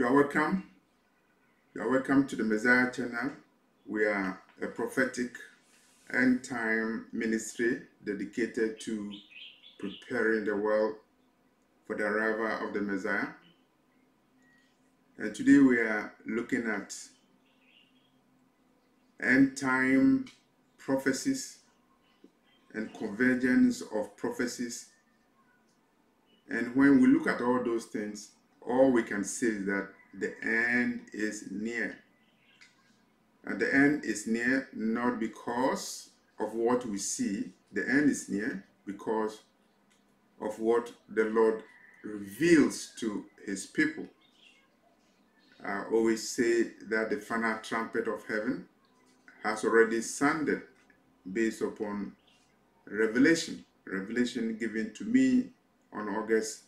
You are welcome. You are welcome to the Messiah channel. We are a prophetic end time ministry dedicated to preparing the world for the arrival of the Messiah. And today we are looking at end time prophecies and convergence of prophecies. And when we look at all those things, all we can say is that the end is near. And the end is near not because of what we see. The end is near because of what the Lord reveals to his people. I always say that the final trumpet of heaven has already sounded based upon revelation given to me on August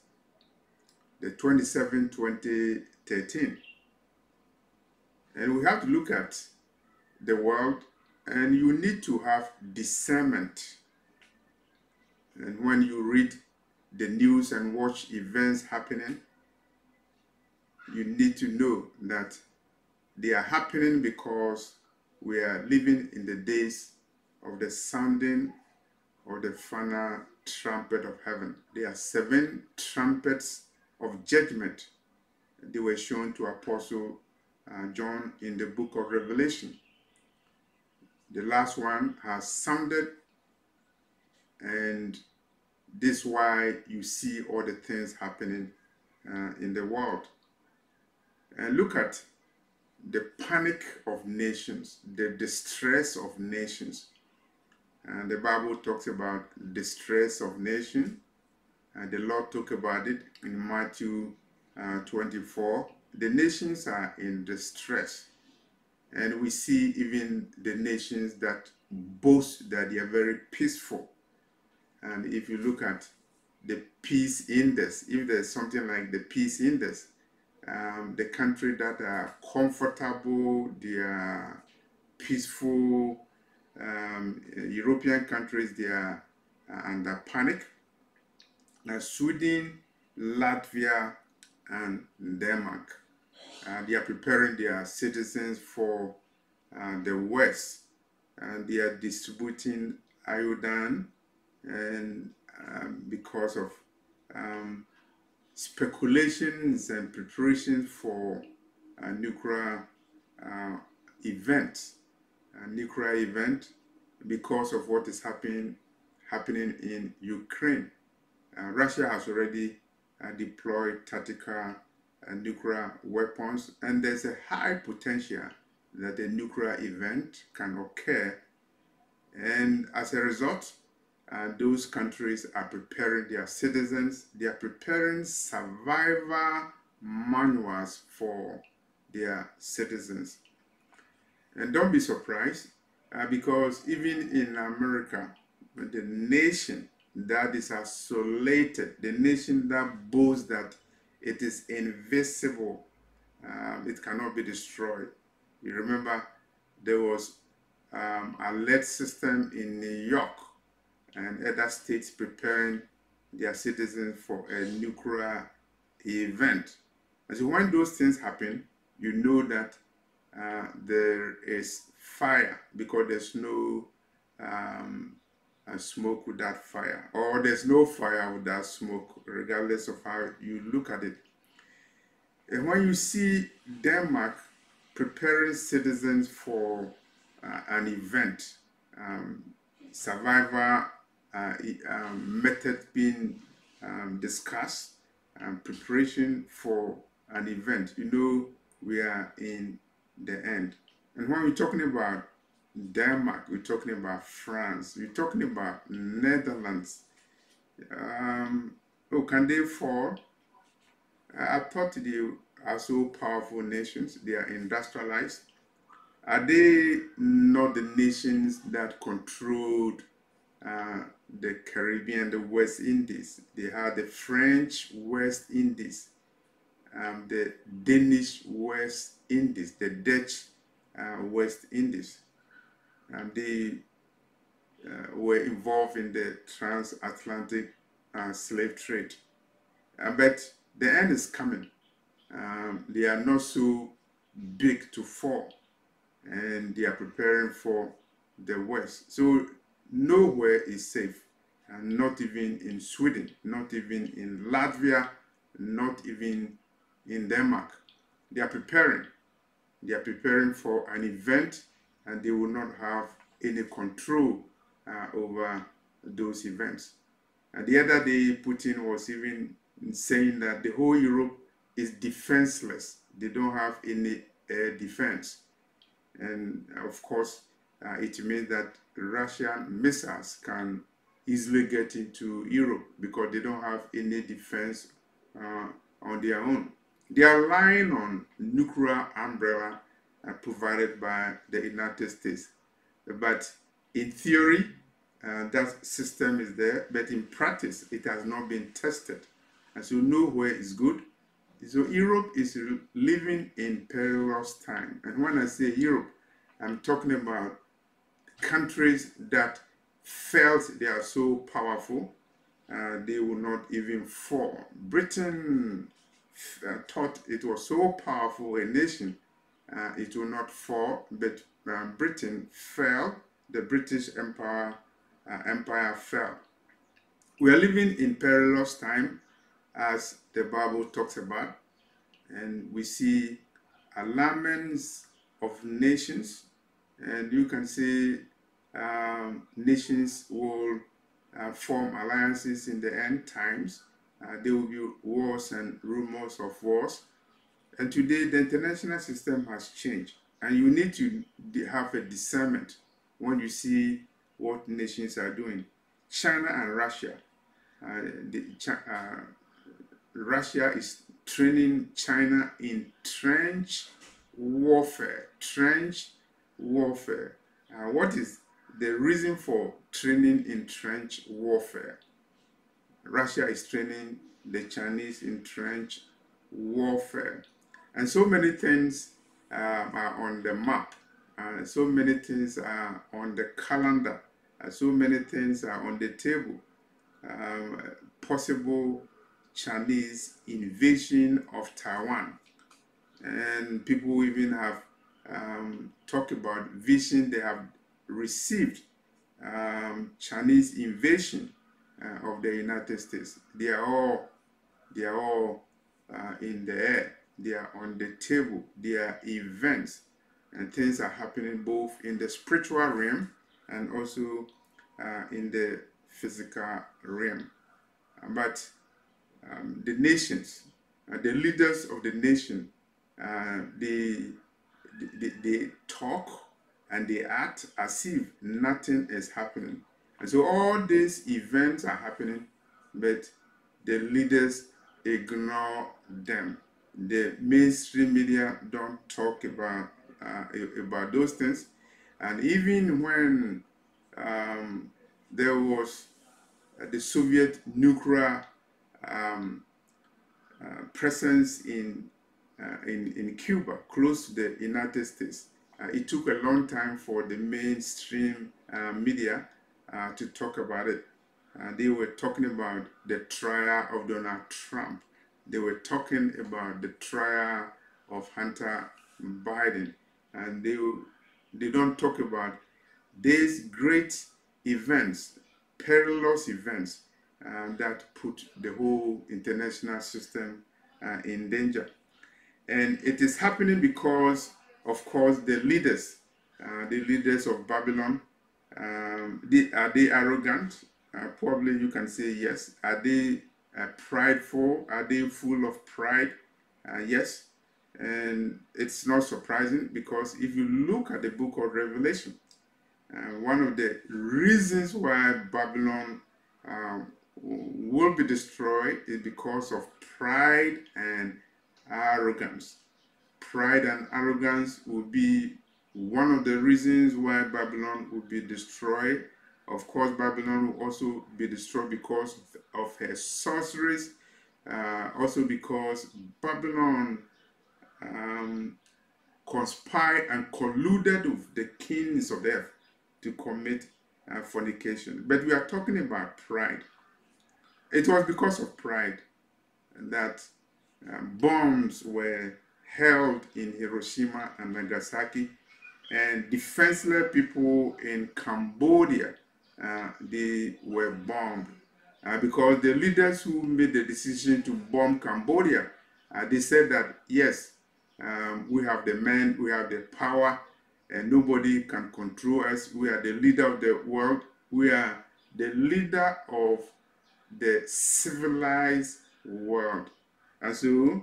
the 27th, 2013. And we have to look at the world, and you need to have discernment. And when you read the news and watch events happening, you need to know that they are happening because we are living in the days of the sounding of the final trumpet of heaven. There are 7 trumpets of judgment. They were shown to Apostle John in the book of Revelation. The last one has sounded, and this is why you see all the things happening in the world. And look at the panic of nations, the distress of nations. And the Bible talks about distress of nation, and the Lord talked about it in Matthew 24. The nations are in distress, and we see even the nations that boast that they are very peaceful. And if you look at the peace index, if there's something like the peace index, the countries that are comfortable, they are peaceful, European countries, they are under panic. Now, Sweden, Latvia, and Denmark, they are preparing their citizens for the West, and they are distributing iodine, and because of speculations and preparations for a nuclear event, because of what is happening in Ukraine. Russia has already deployed tactical nuclear weapons, and there's a high potential that a nuclear event can occur. And as a result, those countries are preparing their citizens, they are preparing survival manuals for their citizens. And don't be surprised, because even in America, the nation that is isolated, the nation that boasts that it is invisible, it cannot be destroyed. You remember there was alert system in New York and other states preparing their citizens for a nuclear event. And so when those things happen, you know that there is fire, because there's no smoke without fire, or there's no fire without smoke, regardless of how you look at it. And when you see Denmark preparing citizens for an event, survivor method being discussed, preparation for an event, you know we are in the end. And when we're talking about Denmark, we're talking about France, we're talking about Netherlands. Oh, can they fall? I thought they are so powerful nations. They are industrialized. Are they not the nations that controlled the Caribbean, the West Indies? They had the French West Indies, the Danish West Indies, the Dutch West Indies. And they were involved in the transatlantic slave trade. But the end is coming. they are not so big to fall, and they are preparing for the West. So nowhere is safe, and not even in Sweden, not even in Latvia, not even in Denmark. They are preparing. They are preparing for an event, and they will not have any control over those events. And the other day, Putin was even saying that the whole Europe is defenseless. They don't have any air defense. And of course, it means that Russian missiles can easily get into Europe because they don't have any defense on their own. They are relying on nuclear umbrella provided by the United States. But in theory, that system is there, but in practice, it has not been tested. And so nowhere is good. So Europe is living in perilous time. And when I say Europe, I'm talking about countries that felt they are so powerful, they will not even fall. Britain thought it was so powerful a nation, it will not fall, but Britain fell. The British Empire fell. We are living in perilous time, as the Bible talks about, and we see alarmings of nations, and you can see nations will form alliances in the end times. There will be wars and rumors of wars. And today, the international system has changed, and you need to have a discernment when you see what nations are doing. China and Russia. Russia is training China in trench warfare. Trench warfare. What is the reason for training in trench warfare? Russia is training the Chinese in trench warfare. And so many things are on the map. So many things are on the calendar. So many things are on the table. Possible Chinese invasion of Taiwan. And people even have talked about vision they have received, Chinese invasion of the United States. They are all in the air. They are on the table. They are events, and things are happening both in the spiritual realm and also in the physical realm. But the nations, the leaders of the nation, they talk and they act as if nothing is happening. And so all these events are happening, but the leaders ignore them. The mainstream media don't talk about those things. And even when there was the Soviet nuclear presence in Cuba, close to the United States, it took a long time for the mainstream media to talk about it. They were talking about the trial of Donald Trump. They were talking about the trial of Hunter Biden. And they don't talk about these great events, perilous events, that put the whole international system in danger. And it is happening because, of course, the leaders of Babylon, are they arrogant? Probably you can say yes. Are they prideful? Are they full of pride? Yes. And it's not surprising, because if you look at the book of Revelation, one of the reasons why Babylon will be destroyed is because of pride and arrogance. Pride and arrogance will be one of the reasons why Babylon will be destroyed. Of course, Babylon will also be destroyed because of her sorceries, also because Babylon conspired and colluded with the kings of the earth to commit fornication. But we are talking about pride. It was because of pride that bombs were held in Hiroshima and Nagasaki, and defenseless people in Cambodia, they were bombed because the leaders who made the decision to bomb Cambodia, they said that yes, we have the men, we have the power, and nobody can control us. We are the leader of the world. We are the leader of the civilized world. And so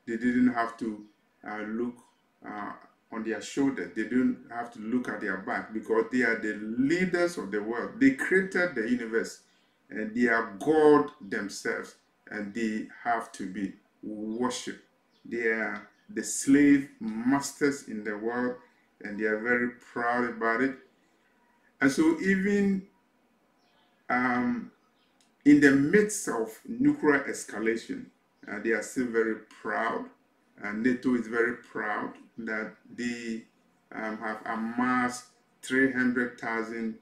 they didn't have to look on their shoulder. They didn't have to look at their back because they are the leaders of the world. They created the universe and they are God themselves, and they have to be worshipped. They are the slave masters in the world, and they are very proud about it. And so even in the midst of nuclear escalation, they are still very proud. NATO is very proud that they have amassed 300,000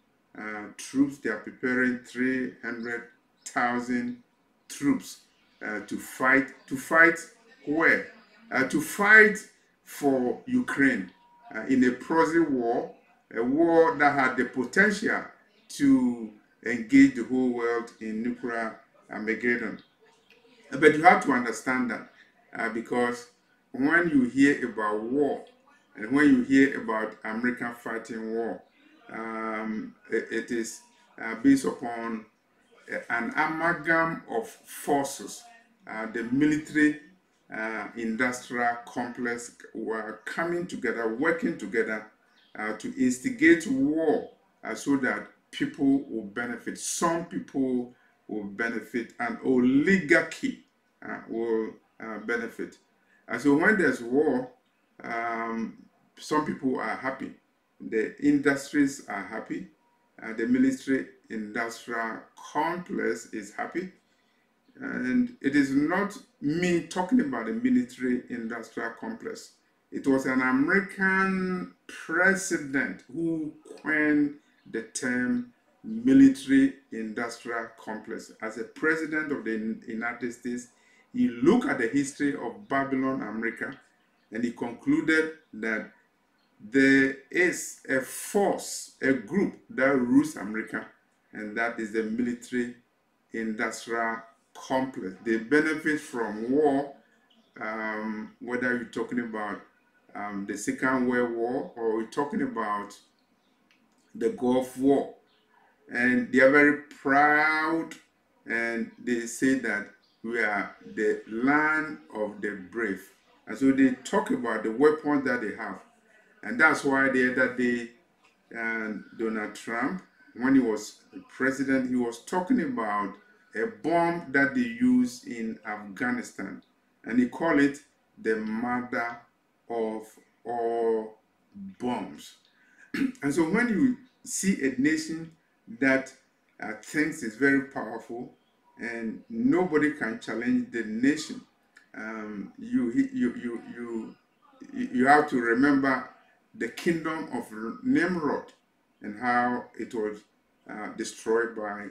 troops. They are preparing 300,000 troops to fight. To fight where? To fight for Ukraine in a proxy war, a war that had the potential to engage the whole world in nuclear Armageddon. But you have to understand that because when you hear about war and when you hear about American fighting war, it is based upon an amalgam of forces. The military industrial complex were coming together, working together to instigate war so that people will benefit. Some people will benefit, and oligarchy will benefit. And so when there's war, some people are happy. The industries are happy. The military industrial complex is happy. And it is not me talking about the military industrial complex. It was an American president who coined the term military industrial complex. As a president of the United States, he looked at the history of Babylon, America, and he concluded that there is a force, a group that rules America, and that is the military industrial complex. They benefit from war, whether you're talking about the Second World War or you're talking about the Gulf War. And they are very proud, and they say that we are the land of the brave. And so they talk about the weapons that they have. And that's why the other day, Donald Trump, when he was president, he was talking about a bomb that they used in Afghanistan. And he called it the mother of all bombs. And so when you see a nation that thinks it's very powerful and nobody can challenge the nation, you have to remember the kingdom of Nimrod and how it was destroyed by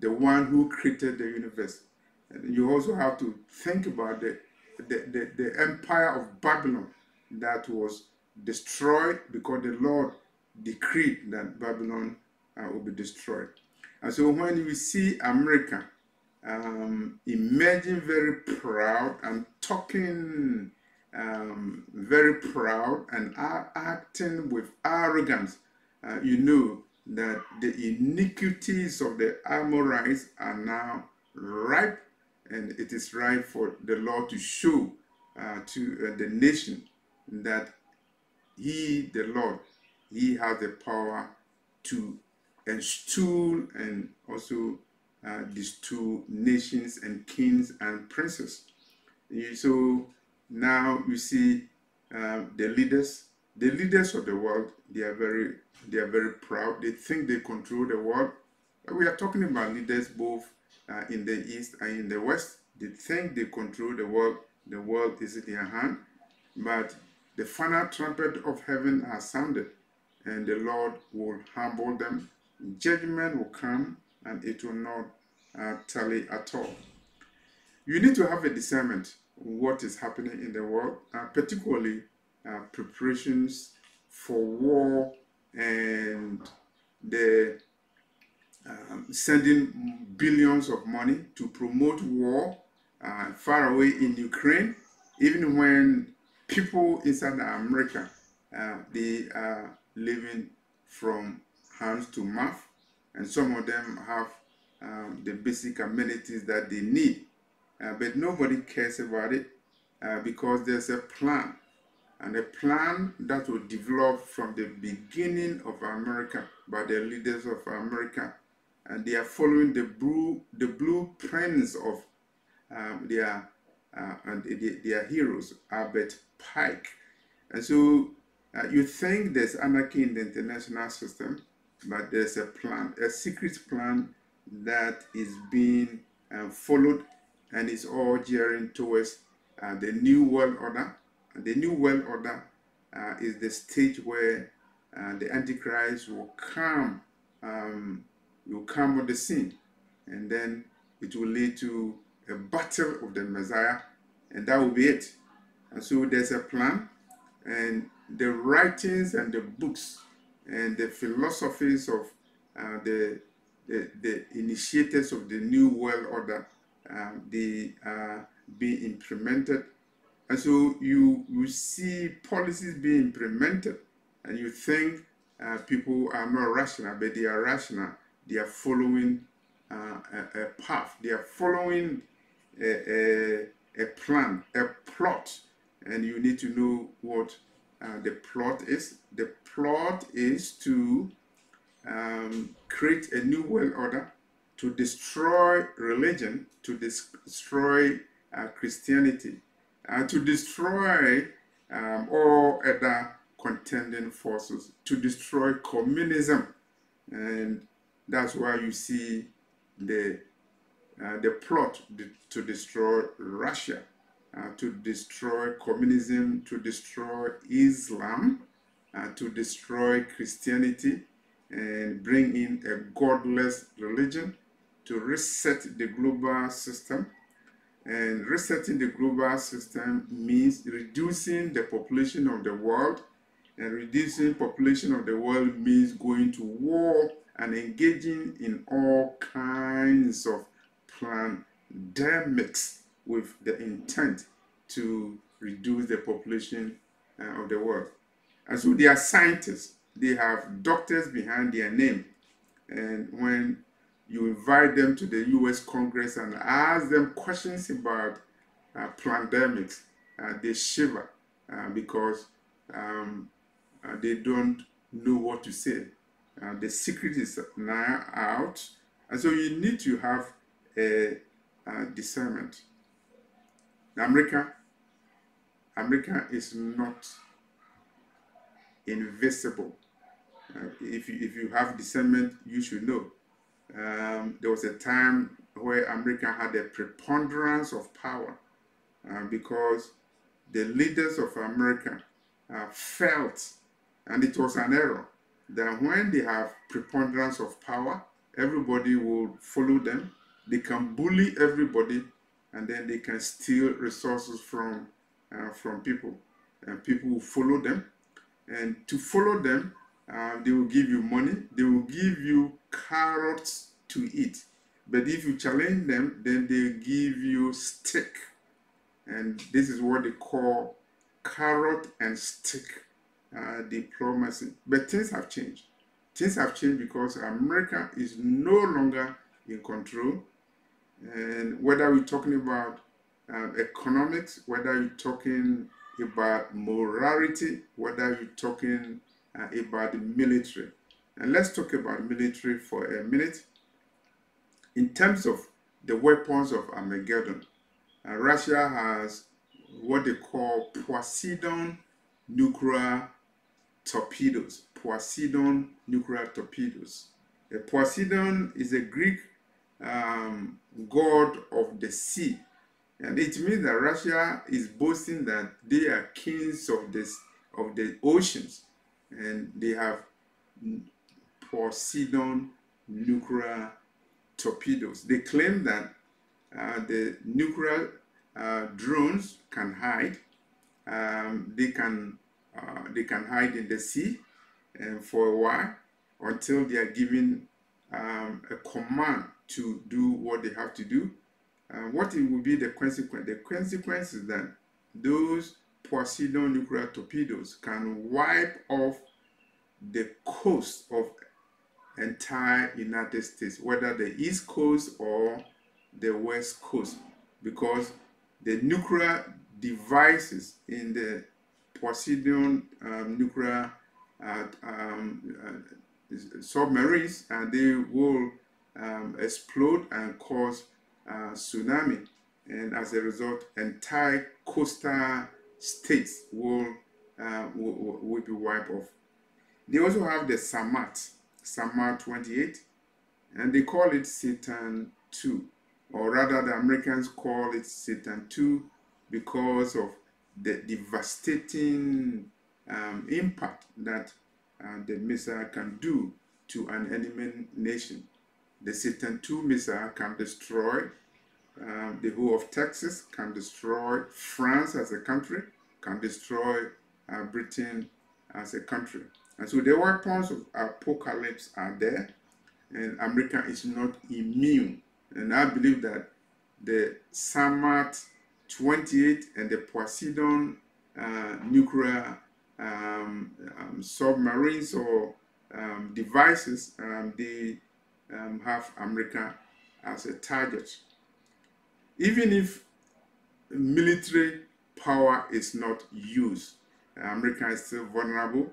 the one who created the universe. And you also have to think about the empire of Babylon that was destroyed because the Lord decreed that Babylon will be destroyed. And so when you see America emerging very proud and talking very proud and acting with arrogance, you know that the iniquities of the Amorites are now ripe, and it is ripe for the Lord to show to the nation that He, the Lord, He has the power to install and also distill nations and kings and princes. So now you see the leaders of the world. They are very proud. They think they control the world. We are talking about leaders both in the east and in the west. They think they control the world. The world is in their hand, but the final trumpet of heaven has sounded, and the Lord will humble them. Judgment will come, and it will not tally at all. you need to have a discernment on what is happening in the world, particularly preparations for war and the sending billions of money to promote war far away in Ukraine, even when people inside America, they are living from hand to mouth, and some of them have the basic amenities that they need. But nobody cares about it because there's a plan, and a plan that will develop from the beginning of America by the leaders of America, and they are following the blueprints of their heroes, Albert Pike. And so you think there's anarchy in the international system, but there's a plan, a secret plan that is being followed, and is all gearing towards the New World Order. And the New World Order is the stage where the Antichrist will come on the scene, and then it will lead to a battle of the Messiah, and that will be it. And so there's a plan, and the writings and the books and the philosophies of the initiators of the New World Order, they are being implemented. And so you see policies being implemented, and you think people are not rational, but they are rational. They are following a path. They are following a plan, a plot, and you need to know what the plot is. The plot is to create a new world order, to destroy religion, to destroy Christianity, to destroy all other contending forces, to destroy communism. And that's why you see the plot to destroy Russia, to destroy communism, to destroy Islam, to destroy Christianity, and bring in a godless religion, to reset the global system. And resetting the global system means reducing the population of the world, and reducing population of the world means going to war and engaging in all kinds of pandemics with the intent to reduce the population of the world. And so they are scientists. They have doctors behind their name. And when you invite them to the US Congress and ask them questions about pandemics, they shiver because they don't know what to say. The secret is now out. And so you need to have a discernment. America is not invisible. If you have discernment, you should know. There was a time where America had a preponderance of power because the leaders of America felt, and it was an error, that when they have preponderance of power, everybody will follow them. They can bully everybody, and then they can steal resources from people, and people will follow them. And to follow them, they will give you money, they will give you carrots to eat. But if you challenge them, then they give you stick. And this is what they call carrot and stick diplomacy. But things have changed. Things have changed because America is no longer in control. And whether we're talking about economics, whether you're talking about morality, whether you're talking about the military. And let's talk about military for a minute. In terms of the weapons of Armageddon, Russia has what they call Poseidon nuclear torpedoes. Poseidon nuclear torpedoes. Poseidon is a Greek god of the sea. And it means that Russia is boasting that they are kings of the oceans, and they have Poseidon nuclear torpedoes. They claim that The nuclear drones can hide. They can hide in the sea for a while until they are given a command to do what they have to do. What it will be the consequence? The consequence is that those Poseidon nuclear torpedoes can wipe off the coast of entire United States, whether the East Coast or the West Coast, because the nuclear devices in the Poseidon nuclear submarines, and they will explode and cause tsunami, and as a result, entire coastal states will be wiped off. They also have the Samar 28, and they call it Satan 2, or rather, the Americans call it Satan 2 because of the devastating impact that the missile can do to an enemy nation. The Satan 2 missile can destroy the whole of Texas, can destroy France as a country, can destroy Britain as a country. And so the weapons of apocalypse are there, and America is not immune. And I believe that the Samart 28 and the Poseidon nuclear submarines or devices, they have America as a target. Even if military power is not used, America is still vulnerable,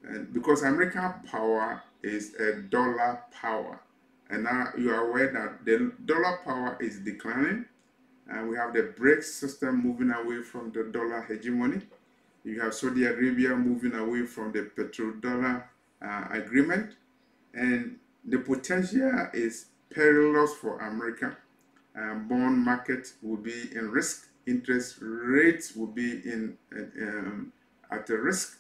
and because American power is a dollar power, and now you are aware that the dollar power is declining, and we have the BRICS system moving away from the dollar hegemony. You have Saudi Arabia moving away from the petrodollar agreement, and the potential is perilous for America. Bond market will be in risk, interest rates will be at a risk,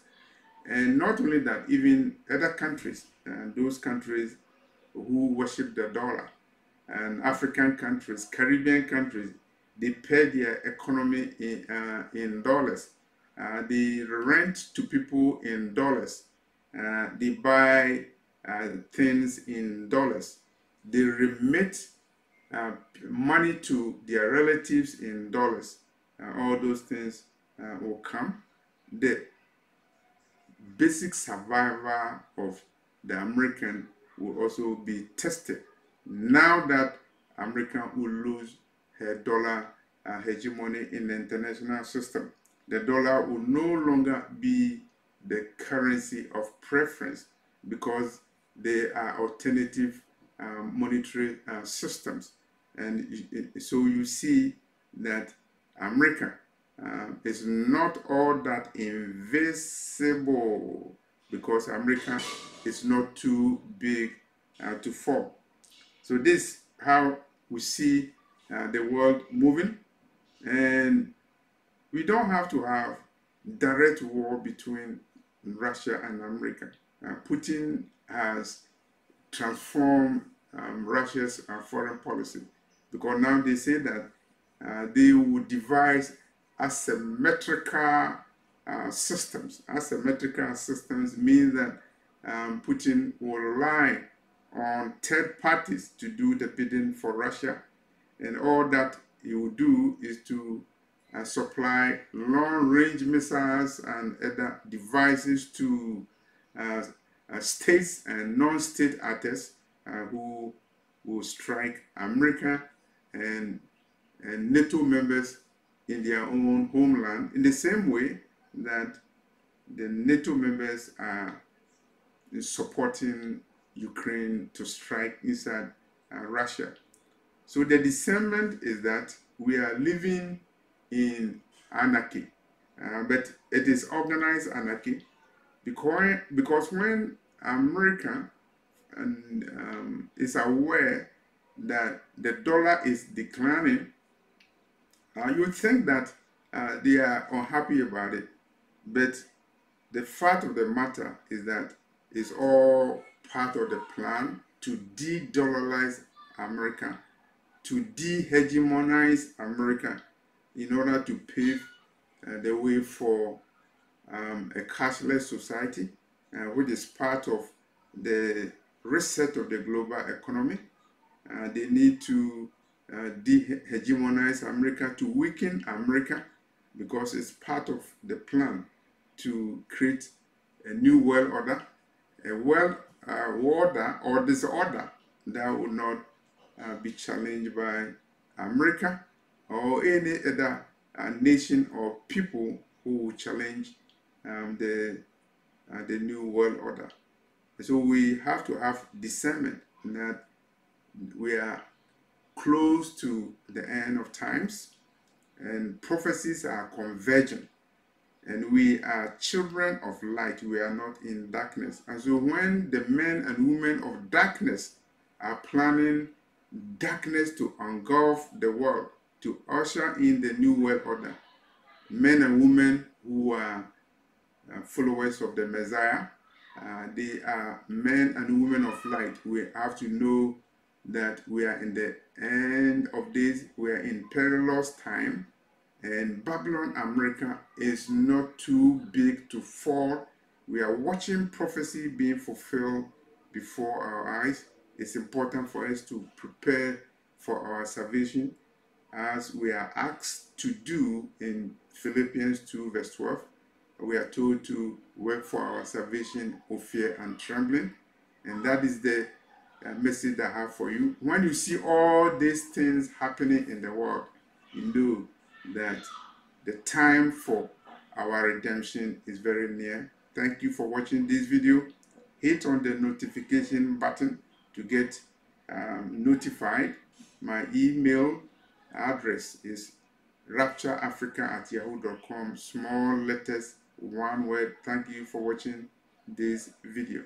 and not only that, even other countries, those countries who worship the dollar, and African countries, Caribbean countries, they pay their economy in dollars. They rent to people in dollars. They buy things in dollars. They remit money to their relatives in dollars. All those things will come. The basic survival of the American will also be tested now that America will lose her dollar hegemony in the international system. The dollar will no longer be the currency of preference because there are alternative monetary systems. And so you see that America is not all that invisible because America is not too big to fall. So this is how we see the world moving, and we don't have to have direct war between Russia and America. Putin has transformed Russia's foreign policy, because now they say that they will devise asymmetrical systems. Asymmetrical systems mean that Putin will rely on third parties to do the bidding for Russia, and all that he will do is to supply long-range missiles and other devices to states and non-state actors who will strike America and NATO members in their own homeland, in the same way that the NATO members are supporting Ukraine to strike inside Russia. So the discernment is that we are living in anarchy, but it is organized anarchy, because when America is aware that the dollar is declining, you would think that they are unhappy about it, but the fact of the matter is that it's all part of the plan to de-dollarize America, to de-hegemonize America in order to pave the way for a cashless society, which is part of the reset of the global economy. They need to de-hegemonize America, to weaken America, because it's part of the plan to create a new world order, a world order or disorder that will not be challenged by America or any other nation or people who will challenge the new world order. So we have to have discernment that we are close to the end of times, and prophecies are converging, and we are children of light. We are not in darkness. And so when the men and women of darkness are planning darkness to engulf the world, to usher in the new world order, men and women who are followers of the Messiah, they are men and women of light. We have to know that we are in the end of days. We are in perilous time, and Babylon America is not too big to fall. We are watching prophecy being fulfilled before our eyes. It's important for us to prepare for our salvation, as we are asked to do in Philippians 2 verse 12. We are told to work for our salvation with fear and trembling. And that is the message I have for you. When you see all these things happening in the world, you know that the time for our redemption is very near. Thank you for watching this video. Hit on the notification button to get notified. My email address is raptureafrica@yahoo.com, small letters, one word. Thank you for watching this video.